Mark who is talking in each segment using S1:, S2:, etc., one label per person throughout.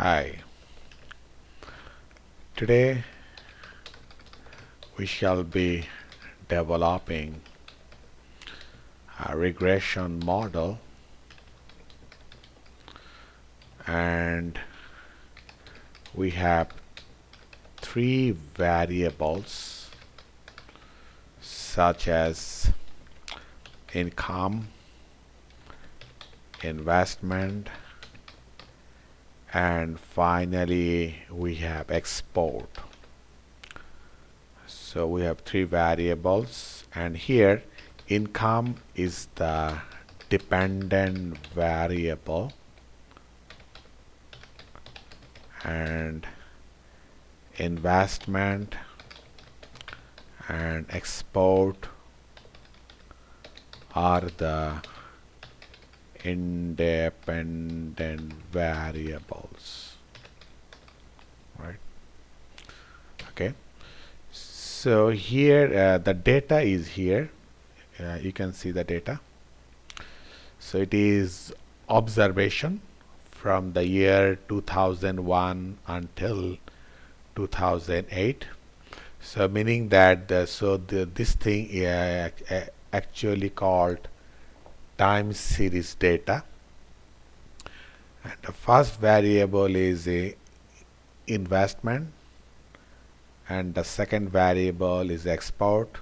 S1: Hi. Today we shall be developing a regression model, and we have three variables such as income, investment, and finally we have export. So we have three variables, and here income is the dependent variable and investment and export are the independent variables, right? Okay, so here the data is here. You can see the data. So it is observation from the year 2001 until 2008. So meaning that this thing actually called time series data, and the first variable is a investment, and the second variable is export,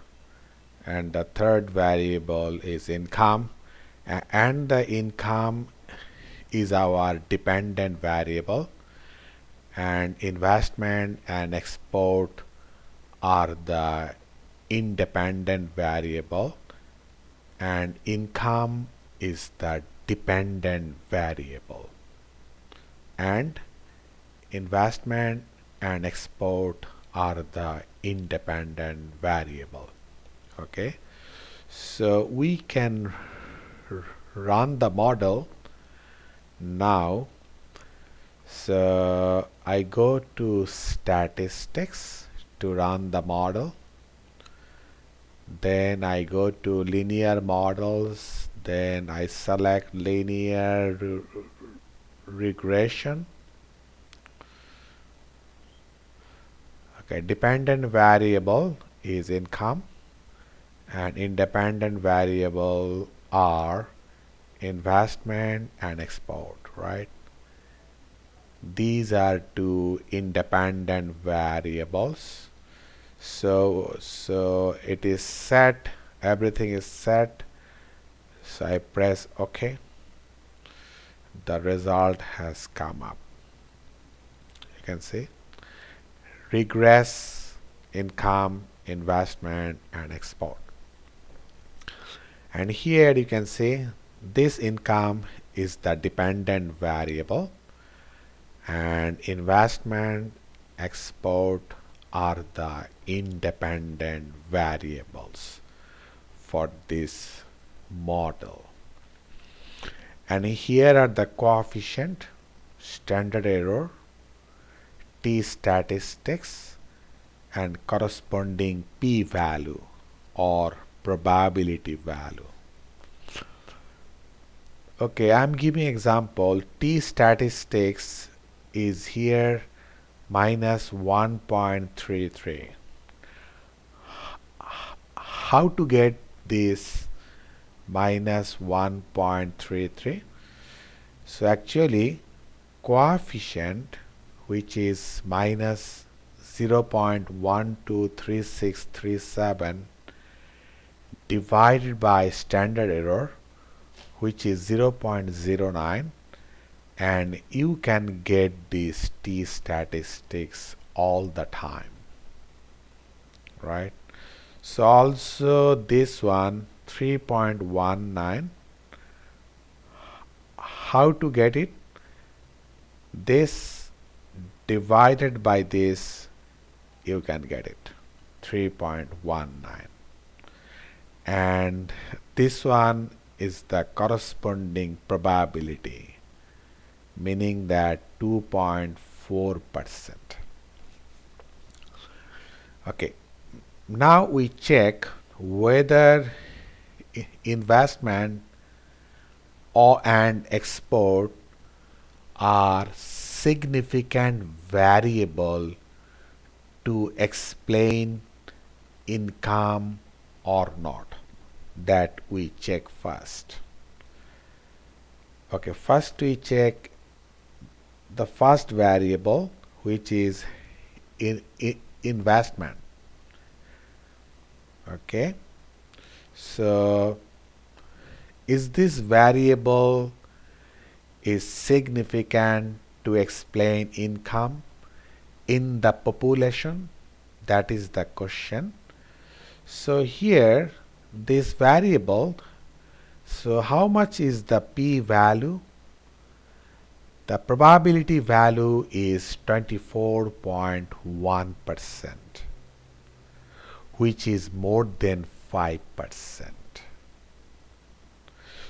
S1: and the third variable is income, and the income is our dependent variable, and investment and export are the independent variable, and income is the dependent variable, and investment and export are the independent variable. Okay, so we can run the model now. So I go to statistics to run the model, then I go to linear models, then I select linear regression. Okay, dependent variable is income and independent variable are investment and export, right? These are two independent variables. So it is set, everything is set. So I press OK. The result has come up. You can see regress, income, investment, and export. And here you can see this income is the dependent variable, and investment, export are the independent variables for this model. And here are the coefficient, standard error, t-statistics, and corresponding p-value or probability value. Okay, I'm giving example. T-statistics is here minus 1.33. How to get this minus 1.33? So actually coefficient, which is minus 0.123637 divided by standard error, which is 0.09, and you can get these t-statistics all the time, right? So also this one 3.19, how to get it? This divided by this, you can get it 3.19, and this one is the corresponding probability, meaning that 2.4%. Okay, now we check whether investment and export are significant variable to explain income or not? That we check first. Okay, first we check the first variable, which is investment. Okay, so is this variable is significant to explain income in the population? That is the question. So here this variable, so how much is the p-value? The probability value is 24.1%, which is more than 5%.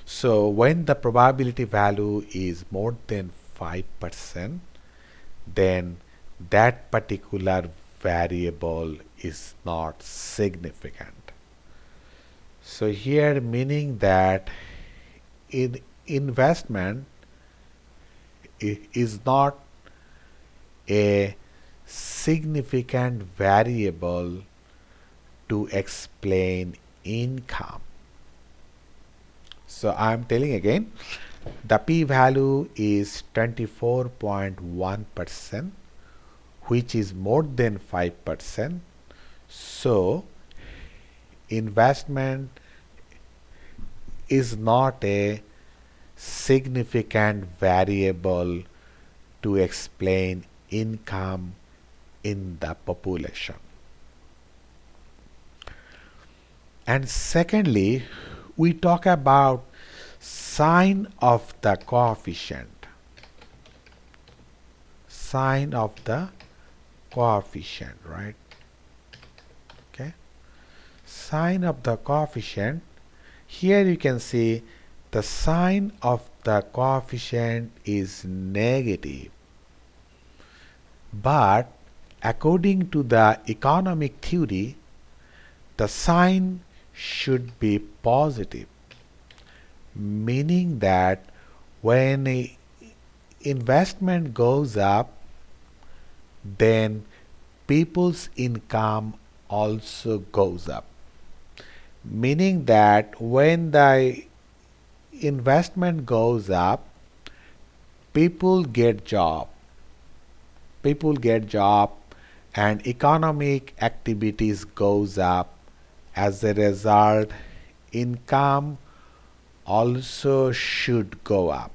S1: So when the probability value is more than 5%, then that particular variable is not significant. So here meaning that investment is not a significant variable to explain income. So I am telling again, the p-value is 24.1%, which is more than 5%. So investment is not a significant variable to explain income in the population. And secondly, we talk about sign of the coefficient. Sign of the coefficient, right? Okay. Sign of the coefficient. Here you can see the sign of the coefficient is negative. But according to the economic theory, the sign should be positive, meaning that when investment goes up, then people's income also goes up. Meaning that when the investment goes up, people get job and economic activities goes up. As a result, income also should go up.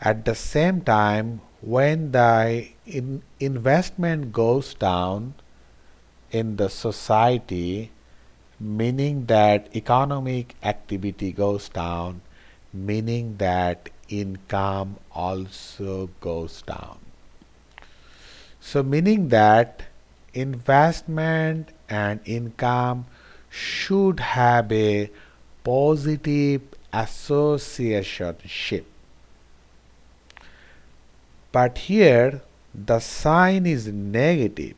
S1: At the same time, when the investment goes down in the society, meaning that economic activity goes down, meaning that income also goes down. So meaning that investment and income should have a positive associationship. But here the sign is negative,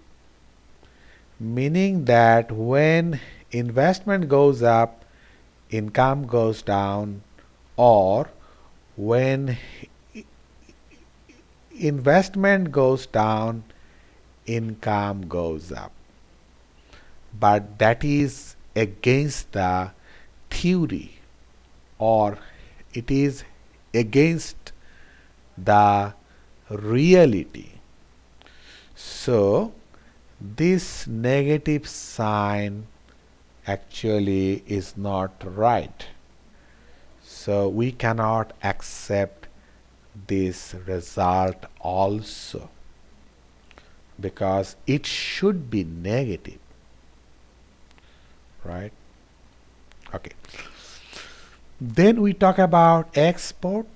S1: meaning that when investment goes up, income goes down, or when investment goes down, income goes up. But that is against the theory, or it is against the reality. So this negative sign actually is not right. So we cannot accept this result also, because it should be negative, right? Okay. Then we talk about export,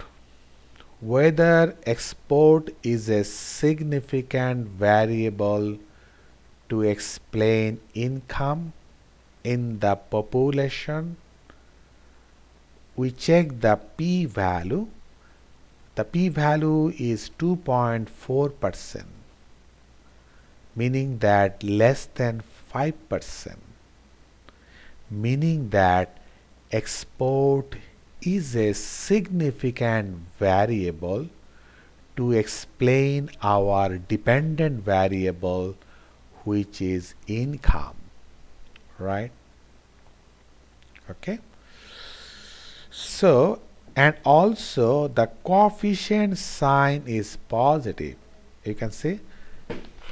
S1: whether export is a significant variable to explain income in the population. We check the p-value. The p-value is 2.4%, meaning that less than 5%, meaning that export is a significant variable to explain our dependent variable, which is income, right? Okay. So, and also the coefficient sign is positive. You can see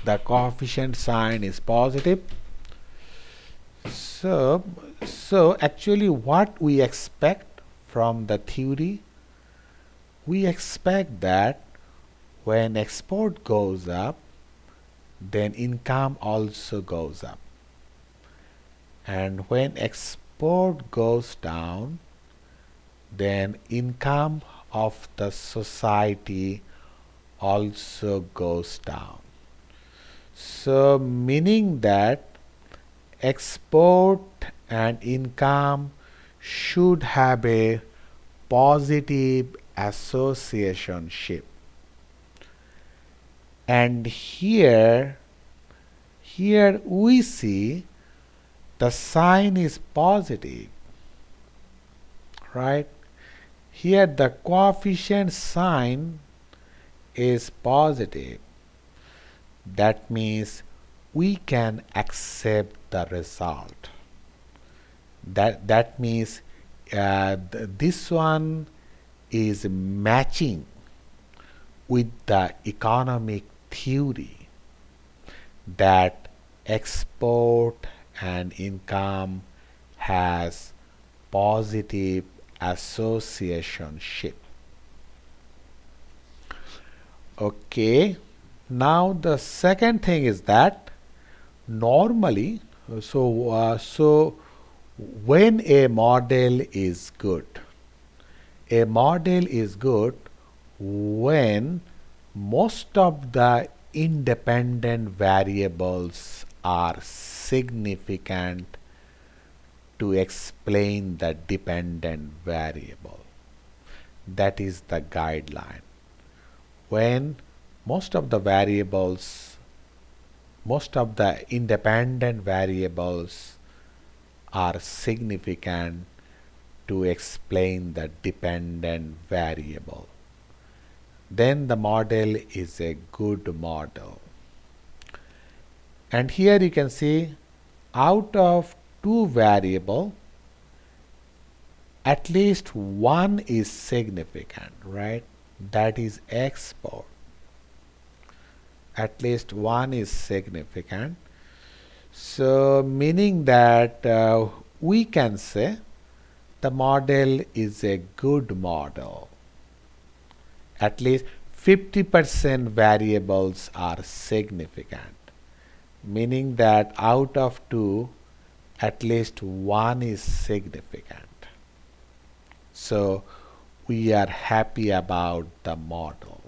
S1: the coefficient sign is positive. So actually what we expect from the theory, we expect that when export goes up, then income also goes up. And when export goes down, then income of the society also goes down. So meaning that export and income should have a positive associationship. And here we see the sign is positive, right? Here the coefficient sign is positive. That means we can accept the result. That means this one is matching with the economic theory that export and income has positive associationship. Okay, now the second thing is that normally, so when a model is good, a model is good when most of the independent variables are significant to explain the dependent variable. That is the guideline. When most of the variables, most of the independent variables are significant to explain the dependent variable, then the model is a good model. And here you can see out of two variables, at least one is significant, right? That is export. At least one is significant. So meaning that we can say the model is a good model. At least 50% variables are significant, meaning that out of two, at least one is significant. So we are happy about the model.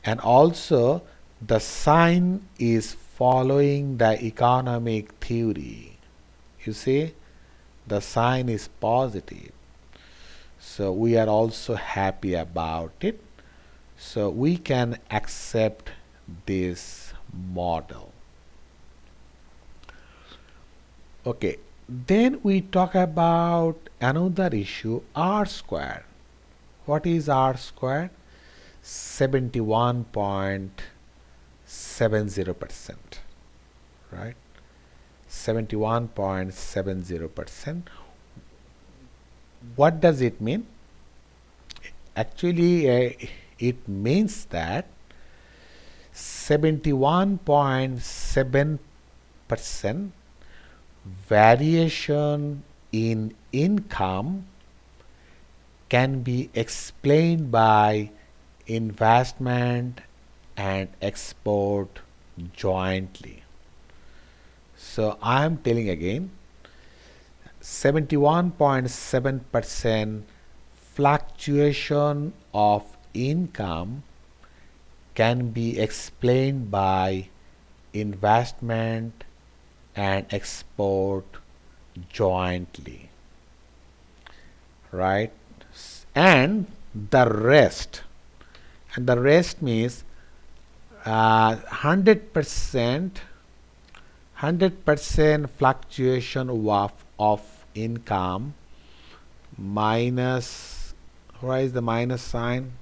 S1: And also the sign is following the economic theory. You see, the sign is positive. So we are also happy about it. So we can accept this model. Okay, then we talk about another issue, R squared. What is R squared? 71.70%, right? 71.70%. What does it mean? Actually, it means that 71.7% variation in income can be explained by investment and export jointly. So I am telling again, 71.7% fluctuation of income can be explained by investment and export jointly, right? And the rest means 100% fluctuation of income minus, where is the minus sign?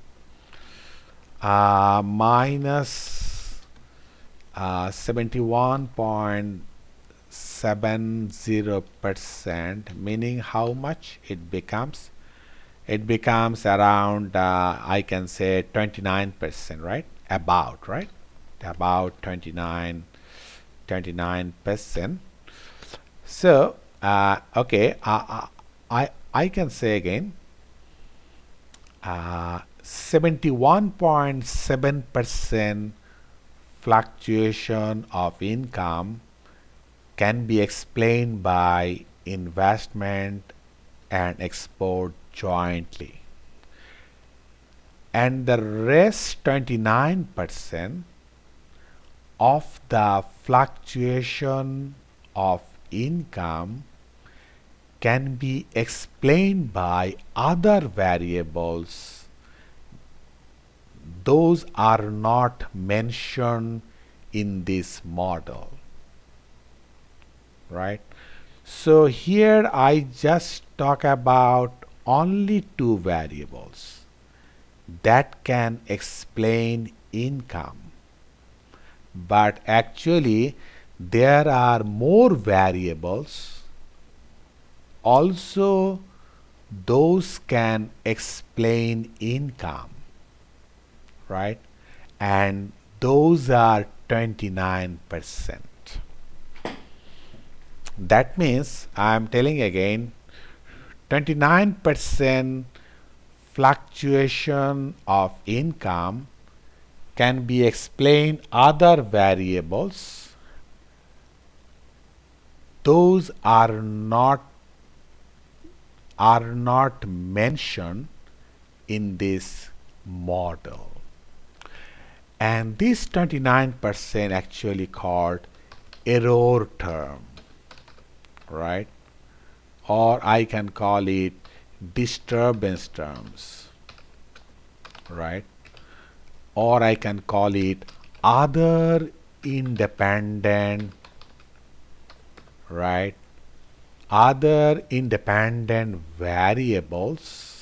S1: minus 71.70%, meaning how much it becomes? It becomes around, I can say 29%, right? Right? About 29%. So, okay, I can say again, 71.7% fluctuation of income can be explained by investment and export jointly, and the rest 29% of the fluctuation of income can be explained by other variables. Those are not mentioned in this model, right? So here I just talk about only two variables that can explain income, but actually there are more variables also. Those can explain income, right? And those are 29%. That means I am telling again, 29% fluctuation of income can be explained other variables. Those are not mentioned in this model, and this 29% actually called error term, right? Or I can call it disturbance terms, right? Or I can call it other independent, right? Other independent variables,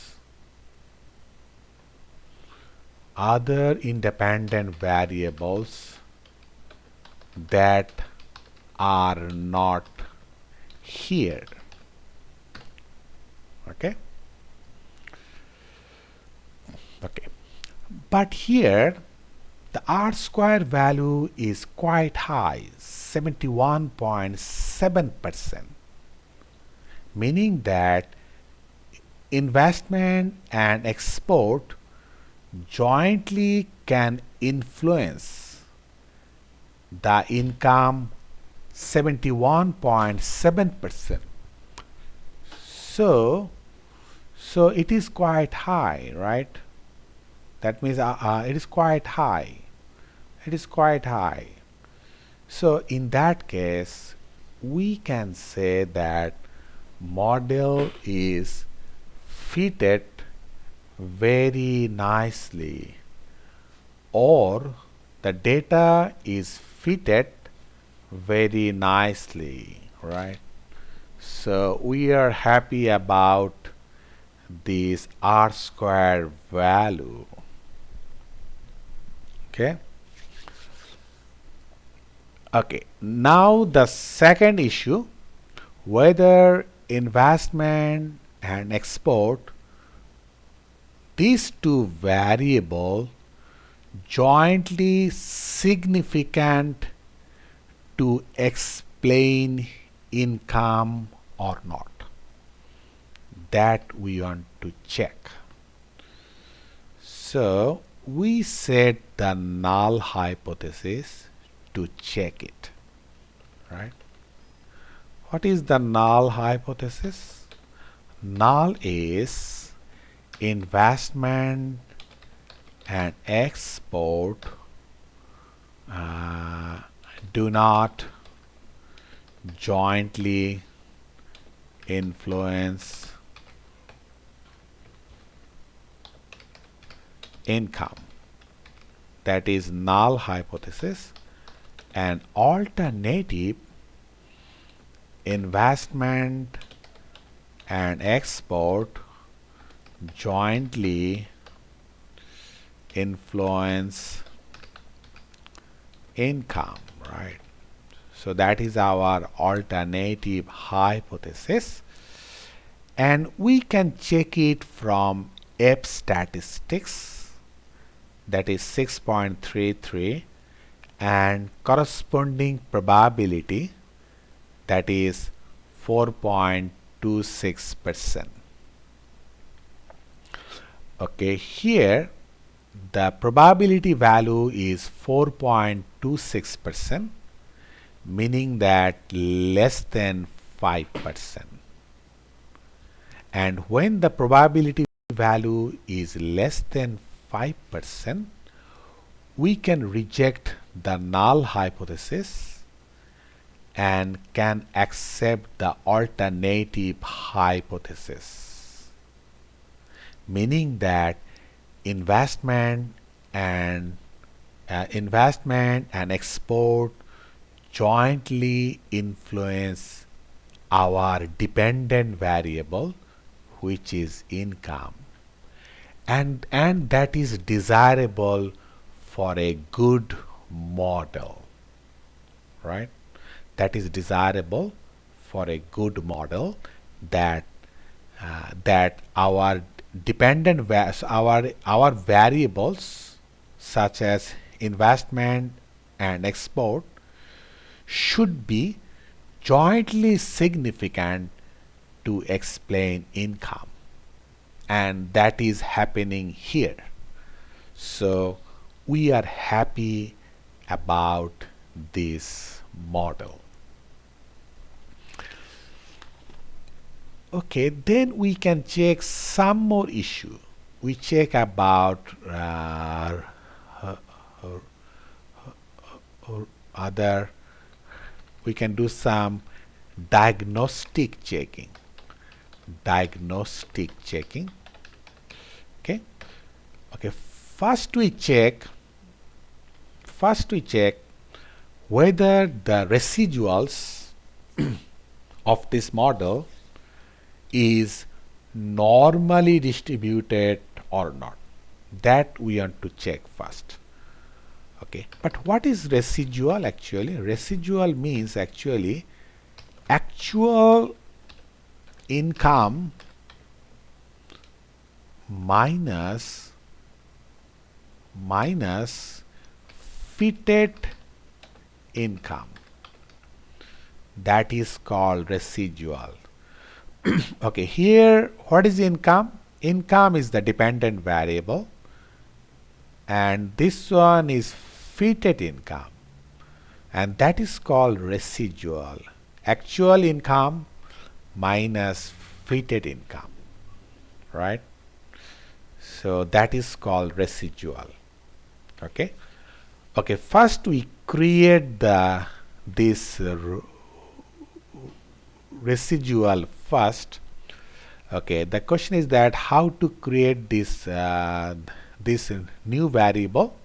S1: that are not here. Okay. But here the R square value is quite high, 71.7%, meaning that investment and export jointly can influence the income 71.7%. So it is quite high, right? That means it is quite high. So in that case, we can say that model is fitted very nicely, or the data is fitted very nicely, right? So we are happy about this R square value. Okay. Now the second issue, whether investment and export, these two variables jointly significant to explain income or not. That we want to check. So we set the null hypothesis to check it, right? What is the null hypothesis? Null is investment and export do not jointly influence income. That is null hypothesis. And alternative, investment and export jointly influence income, right? So that is our alternative hypothesis, and we can check it from F statistics, that is 6.33, and corresponding probability, that is 4.26%. Okay, here the probability value is 4.26%, meaning that less than 5%. And when the probability value is less than 5%, we can reject the null hypothesis and can accept the alternative hypothesis, meaning that investment and export jointly influence our dependent variable, which is income, and that is desirable for a good model, right? That is desirable for a good model, that that our dependent our variables such as investment and export should be jointly significant to explain income, and that is happening here. So we are happy about this model. Okay, then we can check some more issue. We check about other, we can do some diagnostic checking. Okay. First we check whether the residuals of this model is normally distributed or not. That we want to check first. Okay, but what is residual actually? Residual means actually actual income minus fitted income. That is called residual. Okay, here what is income? Income is the dependent variable, and this one is fitted income, and that is called residual. Actual income minus fitted income, right? So that is called residual. Okay. Okay, first we create this residual first. Okay, the question is that how to create this this new variable.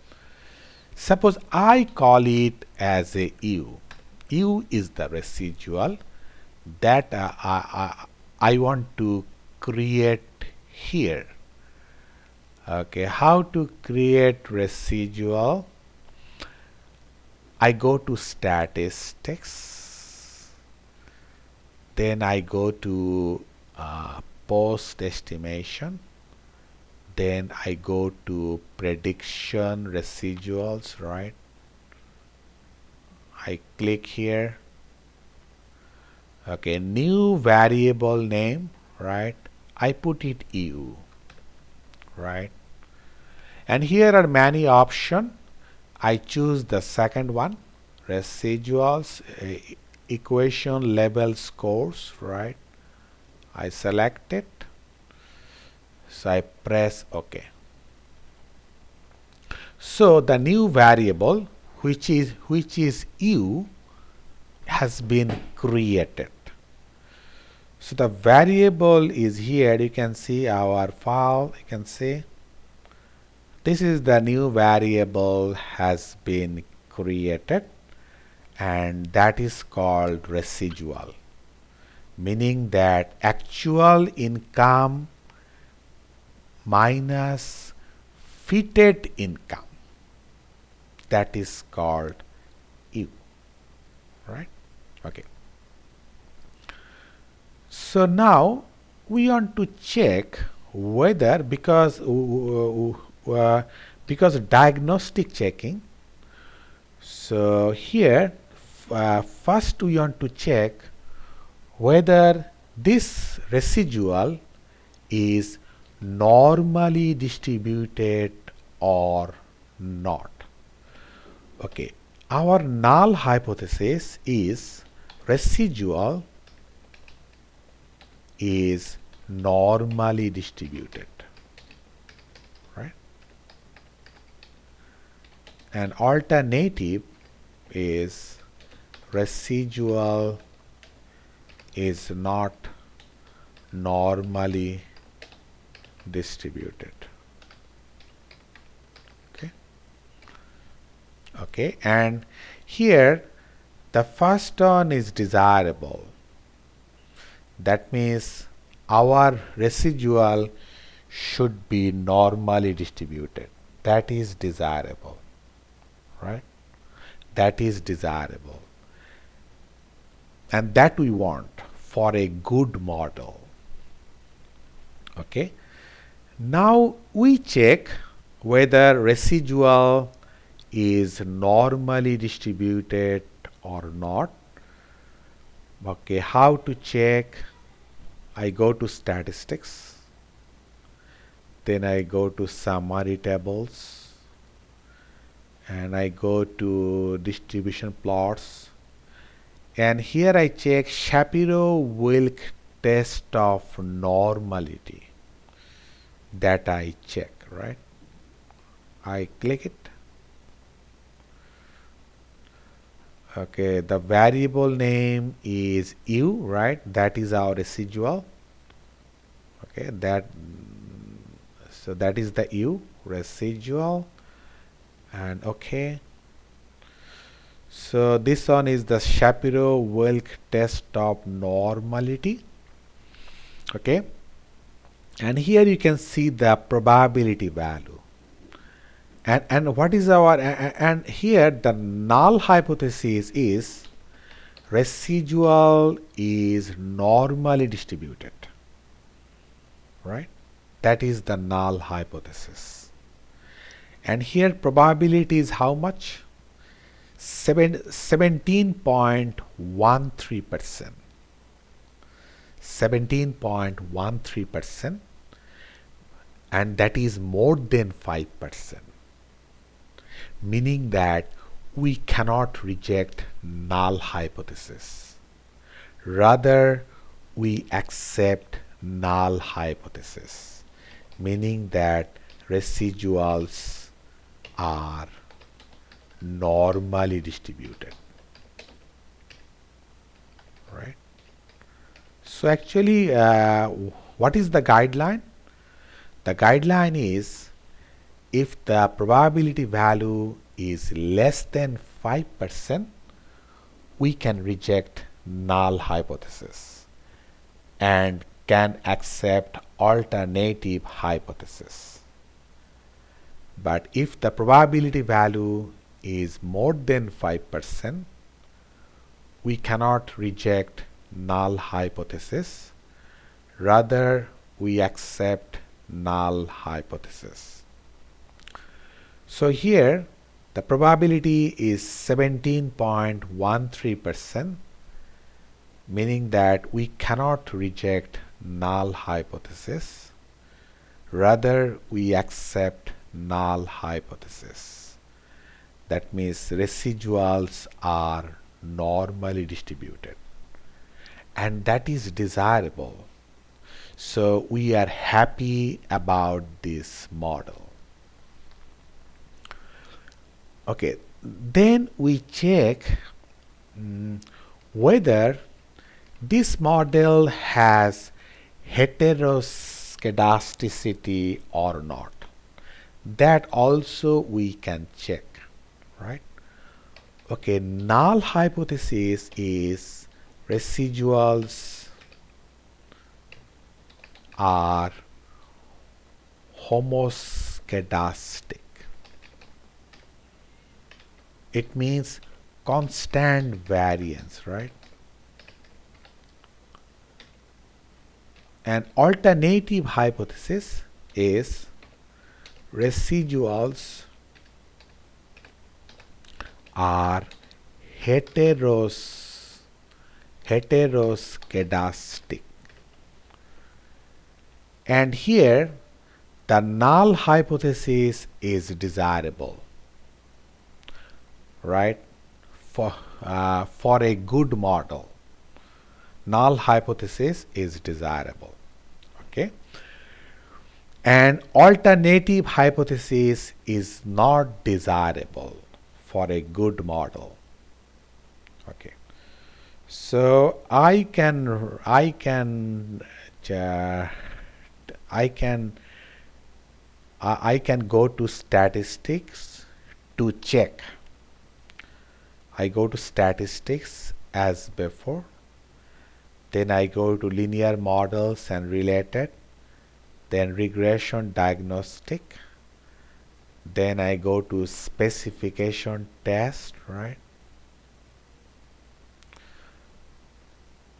S1: Suppose I call it as a u. U is the residual that I want to create here. Okay, how to create residual? I go to statistics, then I go to post estimation, then I go to prediction residuals, right? I click here. Okay, new variable name, right? I put it u, right? And here are many options. I choose the second one, residuals, equation level scores, right? I select it, so I press OK. So the new variable, which is u, has been created. So the variable is here. You can see our file. You can see this is the new variable has been created, and that is called residual, meaning that actual income minus fitted income. That is called U, right? Okay. So now we want to check whether, because diagnostic checking. So here first we want to check whether this residual is normally distributed or not. Okay, our null hypothesis is residual is normally distributed, right? And alternative is residual is not normally distributed. Okay, and here the first one is desirable. That means our residual should be normally distributed. That is desirable, right? That is desirable, and that we want for a good model. Okay, now we check whether residual is normally distributed or not. Okay, how to check? I go to statistics, then I go to summary tables, and I go to distribution plots, and here I check Shapiro-Wilk test of normality. That I check, right? I click it. Okay, the variable name is U, right? That is our residual. Okay, so that is the U residual, and okay. So this one is the Shapiro-Wilk test of normality. Okay, and here you can see the probability value. And what is our, and here the null hypothesis is residual is normally distributed, right? That is the null hypothesis. And here probability is how much? 17.13%. 17.13%, and that is more than 5%. Meaning that we cannot reject null hypothesis. Rather, we accept null hypothesis, meaning that residuals are normally distributed, right? So actually, what is the guideline? The guideline is, if the probability value is less than 5%, we can reject null hypothesis and can accept alternative hypothesis. But if the probability value is more than 5%, we cannot reject null hypothesis. Rather, we accept null hypothesis. So here the probability is 17.13%, meaning that we cannot reject null hypothesis. Rather, we accept null hypothesis. That means residuals are normally distributed, and that is desirable. So we are happy about this model. Okay, then we check whether this model has heteroscedasticity or not. That also we can check, right? Okay, null hypothesis is residuals are homoscedastic homoscedastic. It means constant variance, right? An alternative hypothesis is residuals are heteroscedastic. And here the null hypothesis is desirable, right? For a good model, null hypothesis is desirable. Okay. An alternative hypothesis is not desirable for a good model. Okay. So I can go to statistics to check. I go to statistics as before. Then I go to linear models and related. Then regression diagnostic. Then I go to specification test, right?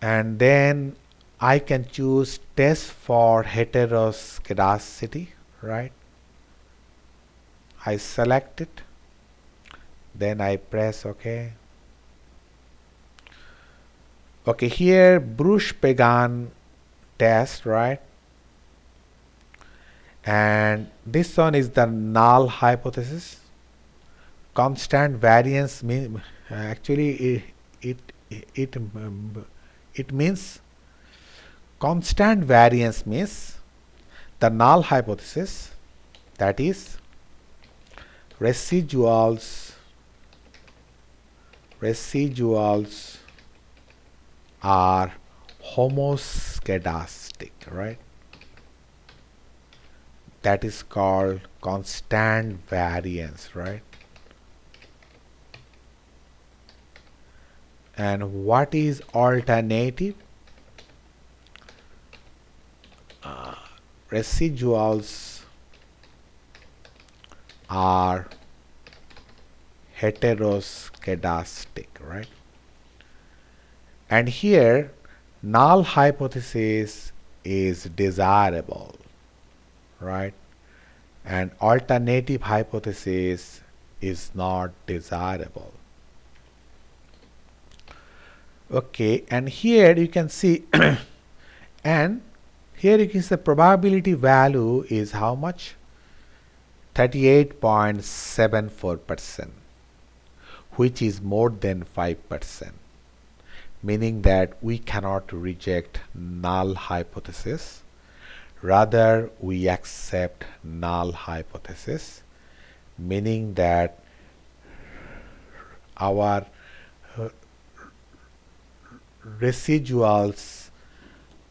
S1: And then I can choose test for heteroscedasticity, right? I select it, then I press OK. Okay, here Bruce-Pagan test, right? And this one is the null hypothesis. Constant variance mean actually it means constant variance means the null hypothesis, that is residuals are homoscedastic, right? That is called constant variance, right? And what is alternative? Residuals are heteroscedastic, right? And here null hypothesis is desirable, right? And alternative hypothesis is not desirable. Okay, and here you can see and here you can see the probability value is how much? 38.74%, which is more than 5%, meaning that we cannot reject null hypothesis. Rather, we accept null hypothesis, meaning that our residuals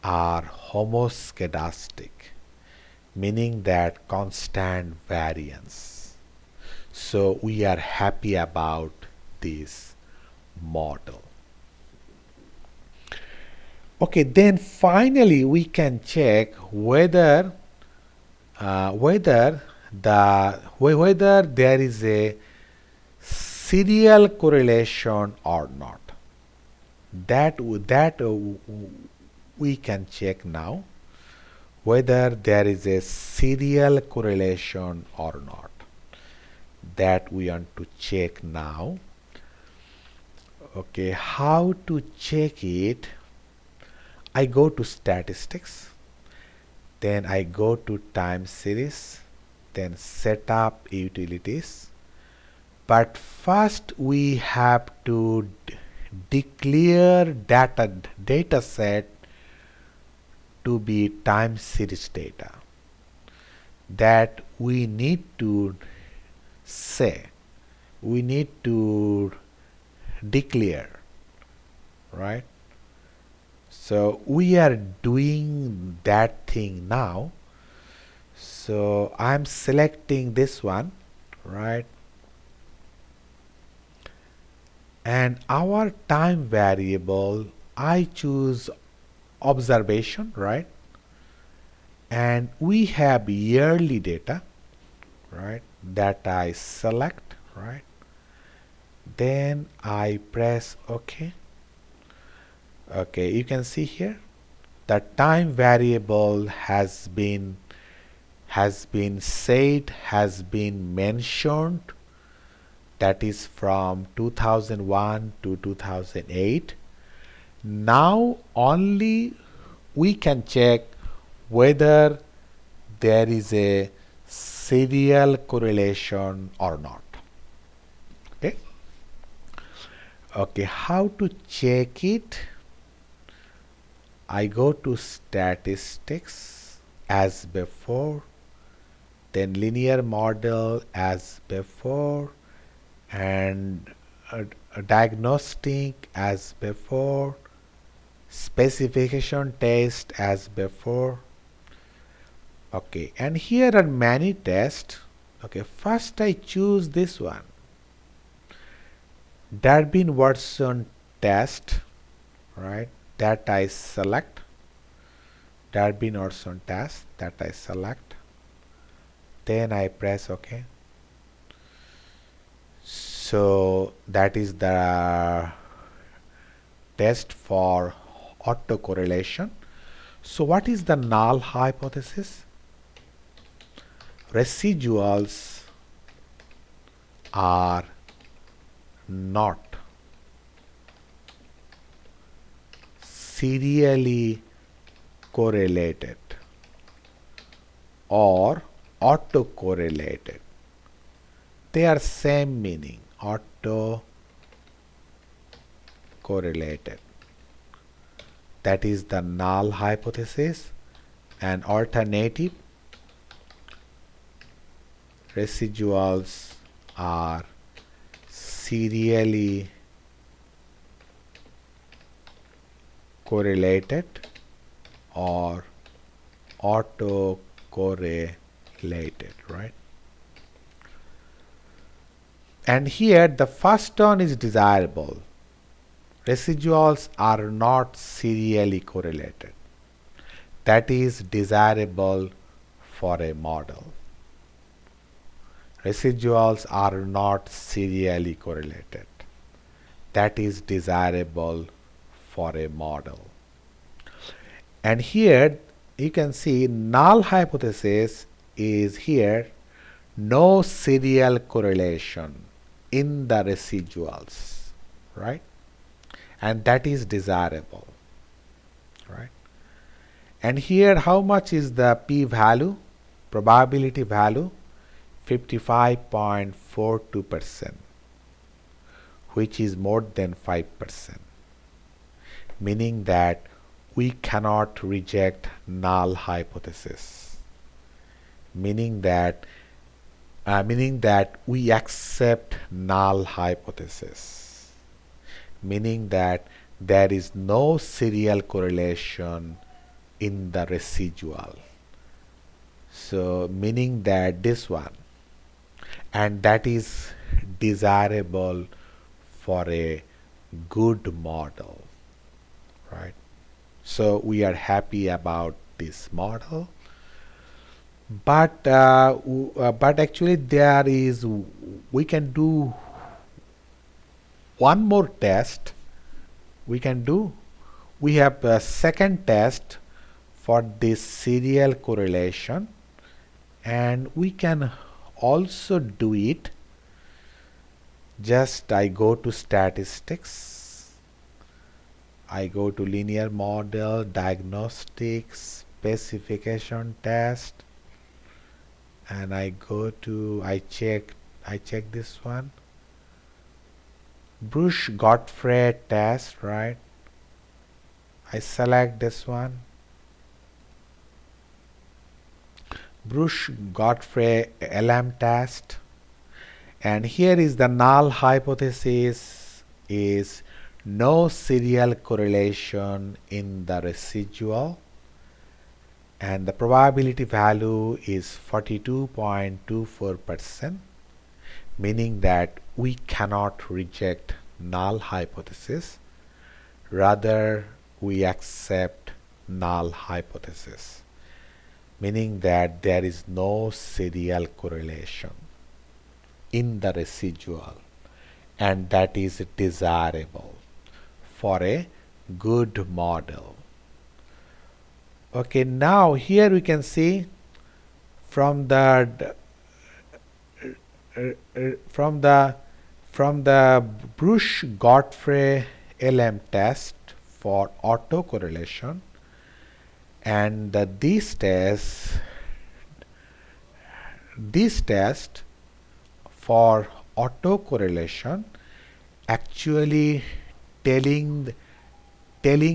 S1: are homoscedastic, meaning that constant variance. So we are happy about this model. Okay, then finally we can check whether there is a serial correlation or not. That we can check now, whether there is a serial correlation or not. That we want to check now. Okay, how to check it? I go to statistics, then I go to time series, then set up utilities. But first we have to declare data set to be time series data. That we need to say, we need to declare, right? So we are doing that thing now. So I'm selecting this one, right? And our time variable, I choose observation, right? And we have yearly data, right, that I select, right, then I press OK. Okay, you can see here the time variable has been mentioned, that is from 2001 to 2008. Now only we can check whether there is a serial correlation or not. Okay. Okay, how to check it? I go to statistics as before, then linear model as before, and a diagnostic as before, specification test as before. Okay, and here are many tests. Okay, first I choose this one, Darwin-Watson test, right, that I select, Darwin-Watson test that I select, then I press OK. So that is the test for autocorrelation. So what is the null hypothesis? Residuals are not serially correlated or autocorrelated. They are same meaning, autocorrelated. That is the null hypothesis. And alternative, residuals are serially correlated or autocorrelated, right? And here the first one is desirable. Residuals are not serially correlated. That is desirable for a model. Residuals are not serially correlated. That is desirable for a model. And here you can see null hypothesis is here, no serial correlation in the residuals, right? And that is desirable, right? And here how much is the p-value, probability value? 55.42%, which is more than 5%, meaning that we cannot reject null hypothesis, meaning that we accept null hypothesis, meaning that there is no serial correlation in the residual. So meaning that this one, and that is desirable for a good model, right? So we are happy about this model, but actually we can do one more test. We have a second test for this serial correlation, and we can also do it. Just I go to statistics, I go to linear model, diagnostics, specification test, and I check this one, Bush-Godfrey test, right? I select this one, Bush-Godfrey LM test, and here is the null hypothesis is no serial correlation in the residual, and the probability value is 42.24%, meaning that we cannot reject null hypothesis, rather we accept null hypothesis. meaning that there is no serial correlation in the residual, and that is desirable for a good model. Okay, now here we can see from the from the Bush-Godfrey LM test for autocorrelation, and this test for autocorrelation actually telling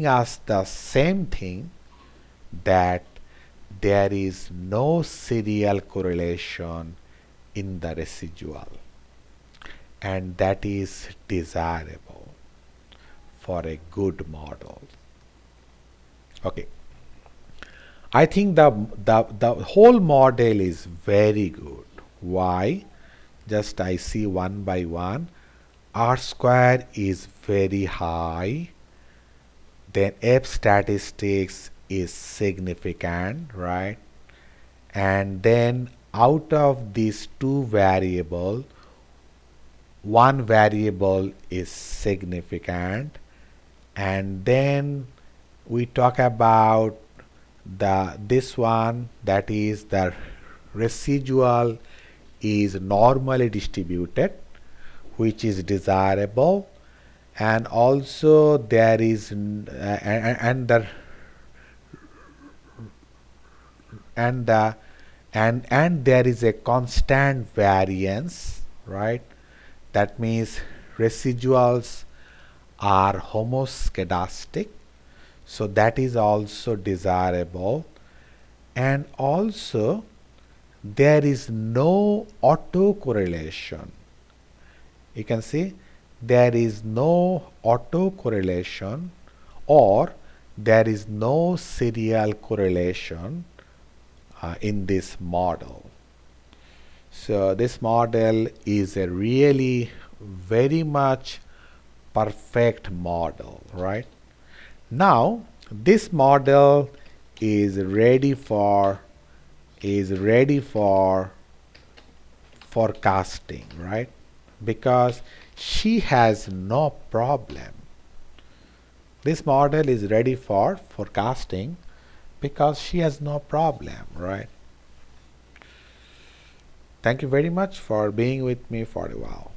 S1: us the same thing, that there is no serial correlation in the residual, and that is desirable for a good model. Okay, I think the whole model is very good. Why? Just I see one by one. R square is very high, then F statistics is significant, right? And then out of these two variables, one variable is significant, and then we talk about this one, that is the residual is normally distributed, which is desirable, and also there is and there is a constant variance, right? That means residuals are homoscedastic, so that is also desirable, and also there is no autocorrelation. You can see there is no autocorrelation, or there is no serial correlation in this model. So this model is a really very much perfect model, right? Now this model is ready for forecasting, right? Because she has no problem. This model is ready for forecasting because she has no problem, right? Thank you very much for being with me for a while.